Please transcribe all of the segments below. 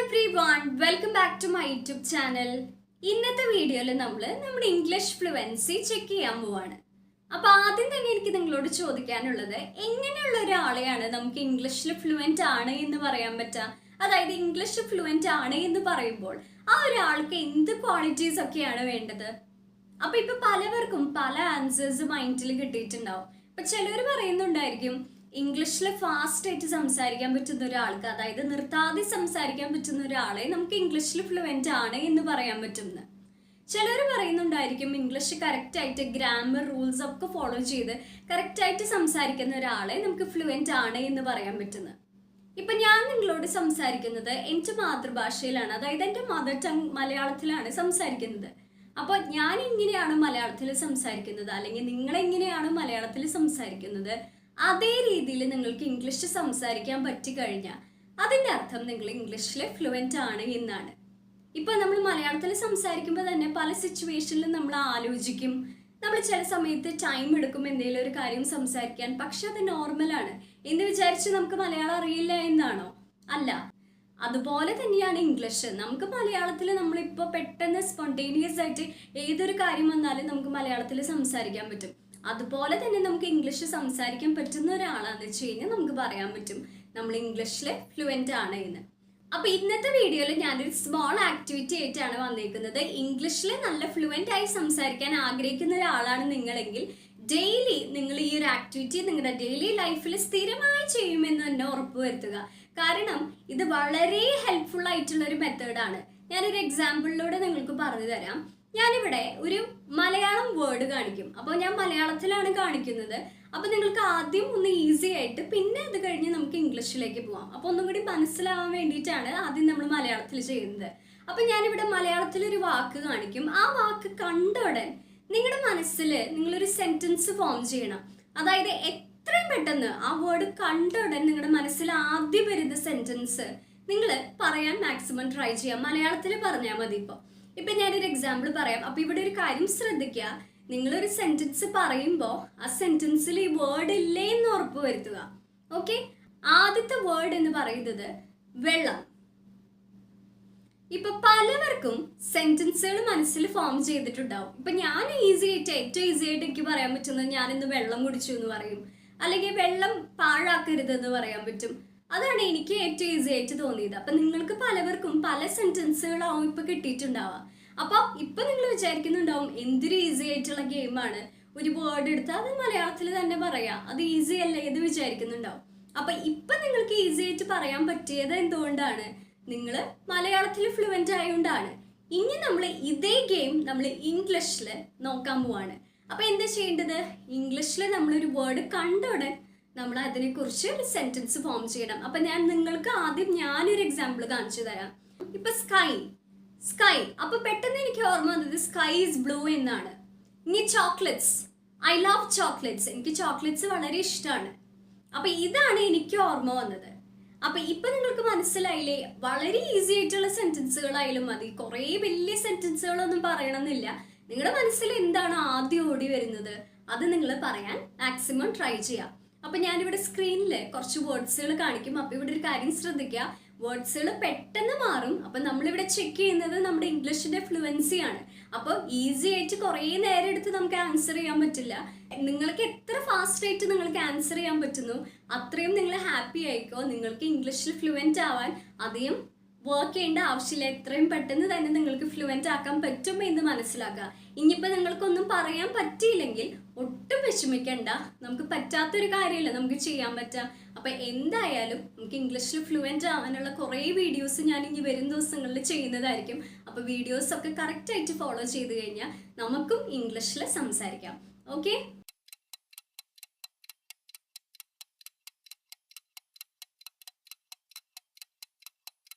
everyone, welcome back to my YouTube channel. ഇന്നത്തെ വീഡിയോയിൽ നമ്മൾ നമ്മുടെ ഇംഗ്ലീഷ് ഫ്ലുവൻസി ചെക്ക് ചെയ്യാൻ പോവാണ്. അപ്പോൾ ആദ്യം തന്നെ എനിക്ക് നിങ്ങളോട് ചോദിക്കാനുള്ളത്, എങ്ങനെയുള്ള ഒരാളെയാണ് നമുക്ക് ഇംഗ്ലീഷിൽ ഫ്ലുവന്റ് ആണ് എന്ന് പറയാൻ പറ്റുക? അതായത് ഇംഗ്ലീഷ് ഫ്ലുവന്റ് ആണ് എന്ന് പറയുമ്പോൾ ആ ഒരാൾക്ക് എന്ത് ക്വാളിറ്റീസ് ഒക്കെയാണ് വേണ്ടത്? അപ്പോൾ ഇപ്പൊ പലവർക്കും പല ആൻസേഴ്സ് മൈൻഡിൽ കിട്ടിയിട്ടുണ്ടാവും. ഇപ്പൊ ചിലർ പറയുന്നുണ്ടായിരിക്കും ഇംഗ്ലീഷിൽ ഫാസ്റ്റ് ആയിട്ട് സംസാരിക്കാൻ പറ്റുന്ന ഒരാൾക്ക്, അതായത് നിർത്താതെ സംസാരിക്കാൻ പറ്റുന്ന ഒരാളെ നമുക്ക് ഇംഗ്ലീഷിൽ ഫ്ലുവന്റ് ആണ് എന്ന് പറയാൻ പറ്റുമെന്ന്. ചിലർ പറയുന്നുണ്ടായിരിക്കും ഇംഗ്ലീഷ് കറക്റ്റ് ആയിട്ട് ഗ്രാമർ റൂൾസ് ഒക്കെ ഫോളോ ചെയ്ത് കറക്റ്റ് ആയിട്ട് സംസാരിക്കുന്ന ഒരാളെ നമുക്ക് ഫ്ലുവന്റ് ആണ് എന്ന് പറയാൻ പറ്റുന്നത്. ഇപ്പൊ ഞാൻ നിങ്ങളോട് സംസാരിക്കുന്നത് എൻ്റെ മാതൃഭാഷയിലാണ്, അതായത് എൻ്റെ മദർ ടങ് മലയാളത്തിലാണ് സംസാരിക്കുന്നത്. അപ്പോൾ ഞാൻ എങ്ങനെയാണ് മലയാളത്തിൽ സംസാരിക്കുന്നത്, അല്ലെങ്കിൽ നിങ്ങൾ എങ്ങനെയാണ് മലയാളത്തിൽ സംസാരിക്കുന്നത്, അതേ രീതിയിൽ നിങ്ങൾക്ക് ഇംഗ്ലീഷ് സംസാരിക്കാൻ പറ്റിക്കഴിഞ്ഞാൽ അതിൻ്റെ അർത്ഥം നിങ്ങൾ ഇംഗ്ലീഷിൽ ഫ്ലുവന്റ് ആണ് എന്നാണ്. ഇപ്പൊ നമ്മൾ മലയാളത്തിൽ സംസാരിക്കുമ്പോൾ തന്നെ പല സിറ്റുവേഷനിലും നമ്മൾ ആലോചിക്കും, നമ്മൾ ചില സമയത്ത് ടൈം എടുക്കും എന്തെങ്കിലും ഒരു കാര്യം സംസാരിക്കാൻ. പക്ഷെ അത് നോർമലാണ് എന്ന് വിചാരിച്ച് നമുക്ക് മലയാളം അറിയില്ല എന്നാണോ? അല്ല. അതുപോലെ തന്നെയാണ് ഇംഗ്ലീഷ്. നമുക്ക് മലയാളത്തിൽ നമ്മളിപ്പോൾ പെട്ടെന്ന് സ്പോണ്ടേനിയസ് ആയിട്ട് ഏതൊരു കാര്യം വന്നാലും നമുക്ക് മലയാളത്തിൽ സംസാരിക്കാൻ പറ്റും. അതുപോലെ തന്നെ നമുക്ക് ഇംഗ്ലീഷ് സംസാരിക്കാൻ പറ്റുന്ന ഒരാളാന്ന് വെച്ച് കഴിഞ്ഞാൽ നമുക്ക് പറയാൻ പറ്റും നമ്മൾ ഇംഗ്ലീഷിൽ ഫ്ലുവന്റ് ആണ് എന്ന്. അപ്പൊ ഇന്നത്തെ വീഡിയോയിൽ ഞാനൊരു സ്മോൾ ആക്ടിവിറ്റി ആയിട്ടാണ് വന്നിരിക്കുന്നത്. ഇംഗ്ലീഷിൽ നല്ല ഫ്ലുവന്റ് ആയി സംസാരിക്കാൻ ആഗ്രഹിക്കുന്ന ഒരാളാണ് നിങ്ങളെങ്കിൽ ഡെയിലി നിങ്ങൾ ഈ ഒരു ആക്ടിവിറ്റി നിങ്ങളുടെ ഡെയിലി ലൈഫിൽ സ്ഥിരമായി ചെയ്യുമെന്ന് തന്നെ ഉറപ്പുവരുത്തുക. കാരണം ഇത് വളരെ ഹെൽപ്ഫുൾ ആയിട്ടുള്ള ഒരു മെത്തേഡാണ്. ഞാനൊരു എക്സാമ്പിളിലൂടെ നിങ്ങൾക്ക് പറഞ്ഞു തരാം. ഞാനിവിടെ ഒരു മലയാളം വേർഡ് കാണിക്കും. അപ്പോൾ ഞാൻ മലയാളത്തിലാണ് കാണിക്കുന്നത്. അപ്പോൾ നിങ്ങൾക്ക് ആദ്യം ഒന്ന് ഈസി ആയിട്ട് പിന്നെ അത് കഴിഞ്ഞ് നമുക്ക് ഇംഗ്ലീഷിലേക്ക് പോവാം. അപ്പോൾ ഒന്നും കൂടി മനസ്സിലാവാൻ വേണ്ടിയിട്ടാണ് ആദ്യം നമ്മൾ മലയാളത്തിൽ ചെയ്യുന്നത്. അപ്പോൾ ഞാനിവിടെ മലയാളത്തിൽ ഒരു വാക്ക് കാണിക്കും. ആ വാക്ക് കണ്ട ഉടൻ നിങ്ങളുടെ മനസ്സിൽ നിങ്ങളൊരു സെന്റൻസ് ഫോം ചെയ്യണം. അതായത് എത്രയും പെട്ടെന്ന് ആ വേർഡ് കണ്ട ഉടൻ നിങ്ങളുടെ മനസ്സിൽ ആദ്യം വരുന്ന സെന്റൻസ് നിങ്ങൾ പറയാൻ മാക്സിമം ട്രൈ ചെയ്യാം. മലയാളത്തിൽ പറഞ്ഞാൽ മതി. ഇപ്പൊ ഞാനൊരു എക്സാമ്പിൾ പറയാം. അപ്പൊ ഇവിടെ ഒരു കാര്യം ശ്രദ്ധിക്കുക, നിങ്ങളൊരു സെന്റൻസ് പറയുമ്പോൾ ആ സെന്റൻസിൽ ഈ വേർഡ് ഇല്ലേ എന്ന് ഉറപ്പ് വരുത്തുക. ഓക്കെ, ആദ്യത്തെ വേർഡ് എന്ന് പറയുന്നത് വെള്ളം. ഇപ്പൊ പലവർക്കും സെന്റൻസുകൾ മനസ്സിൽ ഫോം ചെയ്തിട്ടുണ്ടാവും. ഇപ്പൊ ഞാൻ ഏറ്റവും ഈസി ആയിട്ട് എനിക്ക് പറയാൻ പറ്റുന്നത് ഞാൻ ഇന്ന് വെള്ളം കുടിച്ചു എന്ന് പറയും, അല്ലെങ്കിൽ വെള്ളം പാഴാക്കരുത് എന്ന് പറയാൻ പറ്റും. അതാണ് എനിക്ക് ഏറ്റവും ഈസി ആയിട്ട് തോന്നിയത്. അപ്പൊ നിങ്ങൾക്ക് പലവർക്കും പല സെന്റൻസുകളാവും ഇപ്പൊ കിട്ടിയിട്ടുണ്ടാവുക. അപ്പൊ ഇപ്പൊ നിങ്ങൾ വിചാരിക്കുന്നുണ്ടാവും എന്തൊരു ഈസി ആയിട്ടുള്ള ഗെയിമാണ്, ഒരു വേർഡ് എടുത്ത് അത് മലയാളത്തിൽ തന്നെ പറയാം, അത് ഈസി അല്ലേ എന്ന് വിചാരിക്കുന്നുണ്ടാവും. അപ്പൊ ഇപ്പൊ നിങ്ങൾക്ക് ഈസി ആയിട്ട് പറയാൻ പറ്റിയത് എന്തുകൊണ്ടാണ്? നിങ്ങൾ മലയാളത്തിൽ ഫ്ലുവന്റ് ആയതുകൊണ്ടാണ്. ഇനി നമ്മൾ ഇതേ ഗെയിം നമ്മൾ ഇംഗ്ലീഷിൽ നോക്കാൻ പോവാണ്. അപ്പൊ എന്താ ചെയ്യേണ്ടത്? ഇംഗ്ലീഷിൽ നമ്മളൊരു വേർഡ് കണ്ട ഉടൻ നമ്മൾ അതിനെക്കുറിച്ച് ഒരു സെന്റൻസ് ഫോം ചെയ്യണം. അപ്പൊ ഞാൻ നിങ്ങൾക്ക് ആദ്യം ഞാനൊരു എക്സാമ്പിൾ കാണിച്ചു തരാം. ഇപ്പൊ സ്കൈ. അപ്പൊ പെട്ടെന്ന് എനിക്ക് ഓർമ്മ വന്നത് സ്കൈ ഈസ് ബ്ലൂ എന്നാണ്. ഇനി ചോക്ലേറ്റ്സ്. I love chocolates. എനിക്ക് ചോക്ലേറ്റ്സ് വളരെ ഇഷ്ടമാണ്. അപ്പൊ ഇതാണ് എനിക്ക് ഓർമ്മ വന്നത്. അപ്പൊ ഇപ്പൊ നിങ്ങൾക്ക് മനസ്സിലായില്ലേ? വളരെ ഈസി ആയിട്ടുള്ള സെന്റൻസുകളായാലും മതി, കുറെ വലിയ സെന്റൻസുകളൊന്നും പറയണമെന്നില്ല. നിങ്ങളുടെ മനസ്സിൽ എന്താണ് ആദ്യം ഓടി വരുന്നത് അത് നിങ്ങൾ പറയാൻ മാക്സിമം ട്രൈ ചെയ്യാം. അപ്പൊ ഞാനിവിടെ സ്ക്രീനിൽ കുറച്ച് വേർഡ്സുകൾ കാണിക്കും. അപ്പൊ ഇവിടെ ഒരു കാര്യം ശ്രദ്ധിക്കുക, വേർഡ്സുകൾ പെട്ടെന്ന് മാറും. അപ്പൊ നമ്മളിവിടെ ചെക്ക് ചെയ്യുന്നത് നമ്മുടെ ഇംഗ്ലീഷിന്റെ ഫ്ലുവൻസി ആണ്. അപ്പൊ ഈസി ആയിട്ട് കുറെ നേരം എടുത്ത് നമുക്ക് ആൻസർ ചെയ്യാൻ പറ്റില്ല. നിങ്ങൾക്ക് എത്ര ഫാസ്റ്റ് ആയിട്ട് നിങ്ങൾക്ക് ആൻസർ ചെയ്യാൻ പറ്റുന്നു അത്രയും നിങ്ങൾ ഹാപ്പി ആയിക്കോ. നിങ്ങൾക്ക് ഇംഗ്ലീഷിൽ ഫ്ലുവന്റ് ആവാൻ അധികം വർക്ക് ചെയ്യേണ്ട ആവശ്യമില്ല. എത്രയും പെട്ടെന്ന് തന്നെ നിങ്ങൾക്ക് ഫ്ലുവന്റ് ആക്കാൻ പറ്റും എന്ന് മനസ്സിലാക്കുക. ഇനിയിപ്പോൾ നിങ്ങൾക്കൊന്നും പറയാൻ പറ്റിയില്ലെങ്കിൽ ഒട്ടും വിഷമിക്കണ്ട, നമുക്ക് പറ്റാത്തൊരു കാര്യമല്ല നമുക്ക് ചെയ്യാൻ പറ്റാം. അപ്പൊ എന്തായാലും നമുക്ക് ഇംഗ്ലീഷിൽ ഫ്ലുവന്റ് ആവാനുള്ള കുറേ വീഡിയോസ് ഞാൻ ഇനി വരും ദിവസങ്ങളിൽ ചെയ്യുന്നതായിരിക്കും. അപ്പൊ വീഡിയോസ് ഒക്കെ കറക്റ്റ് ആയിട്ട് ഫോളോ ചെയ്ത് കഴിഞ്ഞാൽ നമുക്കും ഇംഗ്ലീഷിൽ സംസാരിക്കാം. ഓക്കെ,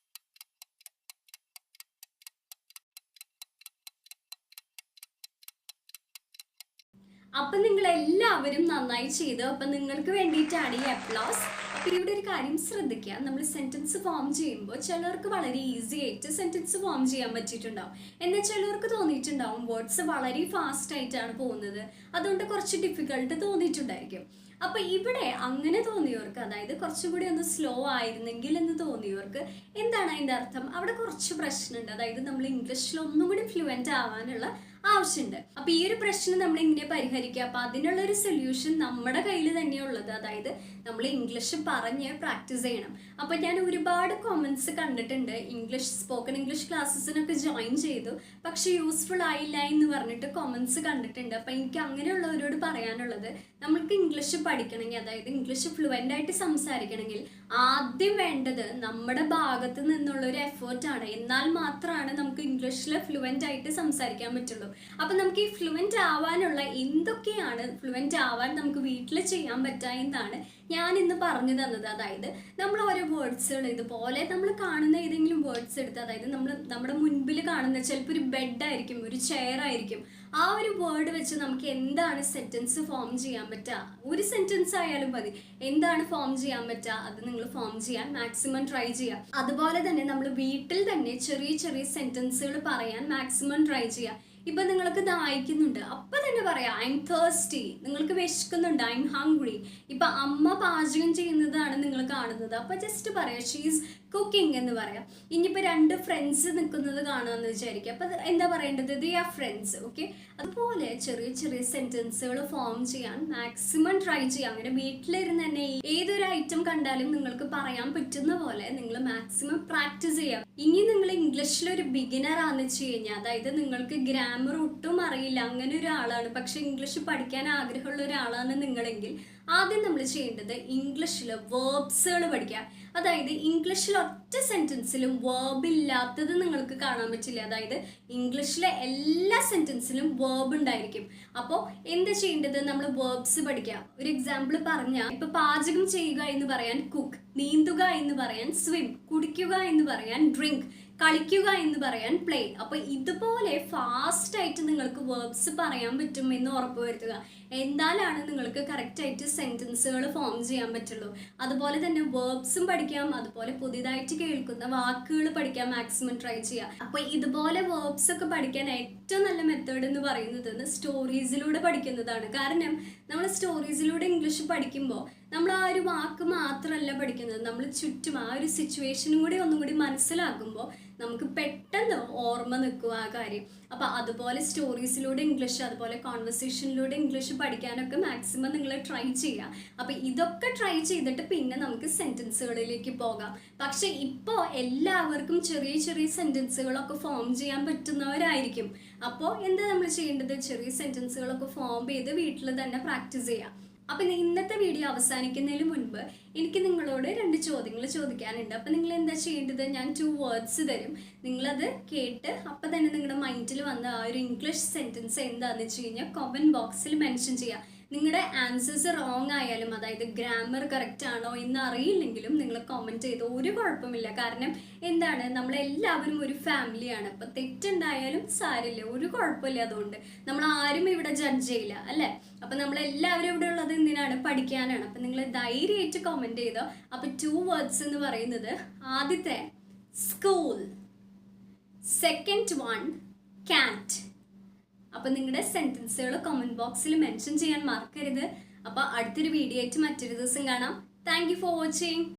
അപ്പൊ നിങ്ങൾ എല്ലാവരും നന്നായി ചെയ്തു. അപ്പൊ നിങ്ങൾക്ക് വേണ്ടിയിട്ടാണ് ഈ അപ്ലോസ്. അപ്പൊ ഇവിടെ ഒരു കാര്യം ശ്രദ്ധിക്കുക, നമ്മൾ സെന്റൻസ് ഫോം ചെയ്യുമ്പോൾ ചിലർക്ക് വളരെ ഈസി ആയിട്ട് സെന്റൻസ് ഫോം ചെയ്യാൻ പറ്റിയിട്ടുണ്ടാവും. എന്നാൽ ചിലർക്ക് തോന്നിയിട്ടുണ്ടാവും വേർഡ്സ് വളരെ ഫാസ്റ്റ് ആയിട്ടാണ് പോകുന്നത്, അതുകൊണ്ട് കുറച്ച് ഡിഫിക്കൽട്ട് തോന്നിയിട്ടുണ്ടായിരിക്കും. അപ്പൊ ഇവിടെ അങ്ങനെ തോന്നിയവർക്ക്, അതായത് കുറച്ചും കൂടി ഒന്ന് സ്ലോ ആയിരുന്നെങ്കിൽ എന്ന് തോന്നിയവർക്ക് എന്താണ് അതിന്റെ അർത്ഥം? അവിടെ കുറച്ച് പ്രശ്നമുണ്ട്. അതായത് നമ്മൾ ഇംഗ്ലീഷിൽ ഒന്നും കൂടി ഫ്ലുവൻ്റ് ആവാനുള്ള ആവശ്യമുണ്ട്. അപ്പൊ ഈ ഒരു പ്രശ്നം നമ്മൾ എങ്ങനെ പരിഹരിക്കുക? അപ്പൊ അതിനുള്ള ഒരു സൊല്യൂഷൻ നമ്മുടെ കയ്യിൽ തന്നെയുള്ളത്. അതായത് നമ്മൾ ഇംഗ്ലീഷ് പറഞ്ഞ് പ്രാക്ടീസ് ചെയ്യണം. അപ്പൊ ഞാൻ ഒരുപാട് കമന്റ്സ് കണ്ടിട്ടുണ്ട്, സ്പോക്കൺ ഇംഗ്ലീഷ് ക്ലാസ്സസിനൊക്കെ ജോയിൻ ചെയ്തു, പക്ഷെ യൂസ്ഫുൾ ആയില്ല എന്ന് പറഞ്ഞിട്ട് കമന്റ്സ് കണ്ടിട്ടുണ്ട്. അപ്പൊ എനിക്ക് അങ്ങനെയുള്ളവരോട് പറയാനുള്ളത്, നമ്മൾക്ക് ഇംഗ്ലീഷ് പഠിക്കണമെങ്കിൽ, അതായത് ഇംഗ്ലീഷ് ഫ്ലുവൻ്റ് ആയിട്ട് സംസാരിക്കണമെങ്കിൽ ആദ്യം വേണ്ടത് നമ്മുടെ ഭാഗത്ത് നിന്നുള്ള ഒരു എഫേർട്ടാണ്. എന്നാൽ മാത്രമാണ് നമുക്ക് ഇംഗ്ലീഷിൽ ഫ്ലുവൻ്റ് ആയിട്ട് സംസാരിക്കാൻ പറ്റുള്ളൂ. അപ്പൊ നമുക്ക് ഈ ഫ്ലുവൻ്റ് ആവാനുള്ള എന്തൊക്കെയാണ്, ഫ്ലുവൻ്റ് ആവാൻ നമുക്ക് വീട്ടിൽ ചെയ്യാൻ പറ്റുക എന്നാണ് ഞാൻ ഇന്ന് പറഞ്ഞു തന്നത്. അതായത് നമ്മൾ ഓരോ വേർഡ്സുകൾ ഇതുപോലെ നമ്മൾ കാണുന്ന ഏതെങ്കിലും വേർഡ്സ് എടുത്ത്, അതായത് നമ്മുടെ മുൻപിൽ കാണുന്ന ചിലപ്പോൾ ഒരു ബെഡ് ആയിരിക്കും, ഒരു ചെയർ ആയിരിക്കും, ആ ഒരു വേർഡ് വെച്ച് നമുക്ക് എന്താണ് സെന്റൻസ് ഫോം ചെയ്യാൻ പറ്റുക, ഒരു സെന്റൻസ് ആയാലും മതി, എന്താണ് ഫോം ചെയ്യാൻ പറ്റുക അത് നിങ്ങൾ ഫോം ചെയ്യാൻ മാക്സിമം ട്രൈ ചെയ്യുക. അതുപോലെ തന്നെ നമ്മൾ വീട്ടിൽ തന്നെ ചെറിയ ചെറിയ സെന്റൻസുകൾ പറയാൻ മാക്സിമം ട്രൈ ചെയ്യുക. ഇപ്പൊ നിങ്ങൾക്ക് ദാഹിക്കുന്നുണ്ട്, അപ്പൊ തന്നെ പറയാം ഐ എം തേഴ്സ്റ്റി. നിങ്ങൾക്ക് വിശക്കുന്നുണ്ട്, ഐ എം ഹംഗ്രി. ഇപ്പൊ അമ്മ പാചകം ചെയ്യുന്നതാണ് നിങ്ങൾ കാണുന്നത്, അപ്പൊ ജസ്റ്റ് പറയാം ഷീസ് കുക്കിംഗ് എന്ന് പറയാം. ഇനിയിപ്പോൾ രണ്ട് ഫ്രണ്ട്സ് നിൽക്കുന്നത് കാണുമെന്ന് വിചാരിക്കുക, അപ്പൊ എന്താ പറയേണ്ടത്? They are friends. ഓക്കെ, അതുപോലെ ചെറിയ ചെറിയ സെന്റൻസുകൾ ഫോം ചെയ്യാൻ മാക്സിമം ട്രൈ ചെയ്യാം. അങ്ങനെ വീട്ടിലിരുന്ന് തന്നെ ഏതൊരു ഐറ്റം കണ്ടാലും നിങ്ങൾക്ക് പറയാൻ പറ്റുന്ന പോലെ നിങ്ങൾ മാക്സിമം പ്രാക്ടീസ് ചെയ്യാം. ഇനി നിങ്ങൾ ഇംഗ്ലീഷിൽ ഒരു ബിഗിനർ ആണെന്ന് വെച്ച് കഴിഞ്ഞാൽ, അതായത് നിങ്ങൾക്ക് ഗ്രാമർ ഒട്ടും അറിയില്ല, അങ്ങനെ ഒരാളാണ്, പക്ഷെ ഇംഗ്ലീഷ് പഠിക്കാൻ ആഗ്രഹമുള്ള ഒരാളാണ് നിങ്ങളെങ്കിൽ, ആദ്യം നമ്മൾ ചെയ്യേണ്ടത് ഇംഗ്ലീഷിൽ വേർബ്സുകൾ പഠിക്കുക. അതായത് ഇംഗ്ലീഷിൽ ഒറ്റ സെന്റൻസിലും വേർബ് ഇല്ലാത്തത് നിങ്ങൾക്ക് കാണാൻ പറ്റില്ല. അതായത് ഇംഗ്ലീഷിലെ എല്ലാ സെന്റൻസിലും വേർബ് ഉണ്ടായിരിക്കും. അപ്പോൾ എന്താ ചെയ്യേണ്ടത്? നമ്മൾ വേർബ്സ് പഠിക്കുക. ഒരു എക്സാമ്പിൾ പറഞ്ഞാൽ, ഇപ്പൊ പാചകം ചെയ്യുക എന്ന് പറയാൻ കുക്ക്, നീന്തുക എന്ന് പറയാൻ സ്വിം, കുടിക്കുക എന്ന് പറയാൻ ഡ്രിങ്ക്, കളിക്കുക എന്ന് പറയാൻ പ്ലേ. അപ്പൊ ഇതുപോലെ ഫാസ്റ്റ് ആയിട്ട് നിങ്ങൾക്ക് വേർബ്സ് പറയാൻ പറ്റും എന്ന് ഉറപ്പുവരുത്തുക. എന്നാലാണ് നിങ്ങൾക്ക് കറക്റ്റ് ആയിട്ട് സെന്റൻസുകൾ ഫോം ചെയ്യാൻ പറ്റുള്ളൂ. അതുപോലെ തന്നെ വേർബ്സും പഠിക്കാം, അതുപോലെ പുതിയതായിട്ട് കേൾക്കുന്ന വാക്കുകൾ പഠിക്കാൻ മാക്സിമം ട്രൈ ചെയ്യാം. അപ്പൊ ഇതുപോലെ വേർബ്സ് ഒക്കെ പഠിക്കാൻ ഏറ്റവും നല്ല മെത്തേഡ് എന്ന് പറയുന്നത് സ്റ്റോറീസിലൂടെ പഠിക്കുന്നതാണ്. കാരണം നമ്മൾ സ്റ്റോറീസിലൂടെ ഇംഗ്ലീഷ് പഠിക്കുമ്പോൾ നമ്മൾ ആ ഒരു വാക്ക് മാത്രമല്ല പഠിക്കുന്നത്, നമ്മൾ ചുറ്റും ആ ഒരു സിറ്റുവേഷനും കൂടി ഒന്നും കൂടി മനസ്സിലാക്കുമ്പോൾ നമുക്ക് പെട്ടെന്ന് ഓർമ്മ നിൽക്കും ആ കാര്യം. അപ്പൊ അതുപോലെ സ്റ്റോറീസിലൂടെ ഇംഗ്ലീഷ്, അതുപോലെ കോൺവെർസേഷനിലൂടെ ഇംഗ്ലീഷ് പഠിക്കാനൊക്കെ മാക്സിമം നിങ്ങൾ ട്രൈ ചെയ്യുക. അപ്പൊ ഇതൊക്കെ ട്രൈ ചെയ്തിട്ട് പിന്നെ നമുക്ക് സെന്റൻസുകളിലേക്ക് പോകാം. പക്ഷെ ഇപ്പോൾ എല്ലാവർക്കും ചെറിയ ചെറിയ സെന്റൻസുകളൊക്കെ ഫോം ചെയ്യാൻ പറ്റുന്നവരായിരിക്കും. അപ്പോൾ എന്താ നമ്മൾ ചെയ്യേണ്ടത്? ചെറിയ സെന്റൻസുകളൊക്കെ ഫോം ചെയ്ത് വീട്ടിൽ തന്നെ പ്രാക്ടീസ് ചെയ്യാം. അപ്പൊ ഇന്നത്തെ വീഡിയോ അവസാനിക്കുന്നതിന് മുൻപ് എനിക്ക് നിങ്ങളോട് 2 ചോദ്യങ്ങൾ ചോദിക്കാനുണ്ട്. അപ്പൊ നിങ്ങൾ എന്താ ചെയ്യേണ്ടത്? ഞാൻ 2 വേർഡ്സ് തരും, നിങ്ങളത് കേട്ട് അപ്പൊ തന്നെ നിങ്ങളുടെ മൈൻഡിൽ വന്ന ആ ഒരു ഇംഗ്ലീഷ് സെന്റൻസ് എന്താണെന്ന് വെച്ച് കഴിഞ്ഞാൽ കമന്റ് ബോക്സിൽ മെൻഷൻ ചെയ്യാം. നിങ്ങളുടെ ആൻസേഴ്സ് റോങ് ആയാലും, അതായത് ഗ്രാമർ കറക്റ്റ് ആണോ എന്ന് അറിയില്ലെങ്കിലും നിങ്ങൾ കമന്റ് ചെയ്ത് ഒരു കുഴപ്പമില്ല. കാരണം എന്താണ്, നമ്മളെല്ലാവരും ഒരു ഫാമിലിയാണ്. അപ്പൊ തെറ്റുണ്ടായാലും സാരില്ല, ഒരു കുഴപ്പമില്ല. അതുകൊണ്ട് നമ്മൾ ആരും ഇവിടെ ജഡ്ജ് ചെയ്യില്ല, അല്ലെ? അപ്പൊ നമ്മളെല്ലാവരും ഇവിടെ ഉള്ളത് എന്തിനാണ്? പഠിക്കാനാണ്. അപ്പൊ നിങ്ങൾ ധൈര്യമായിട്ട് കമന്റ് ചെയ്തോ. അപ്പൊ 2 വേർഡ്സ് എന്ന് പറയുന്നത്, ആദ്യത്തെ സ്കൂൾ, സെക്കൻഡ് വൺ കാറ്റ്. അപ്പൊ നിങ്ങളുടെ സെന്റൻസുകൾ കമന്റ് ബോക്സിൽ മെൻഷൻ ചെയ്യാൻ മറക്കരുത്. അപ്പൊ അടുത്തൊരു വീഡിയോ ആയിട്ട് മറ്റൊരു ദിവസം കാണാം. Thank you for watching.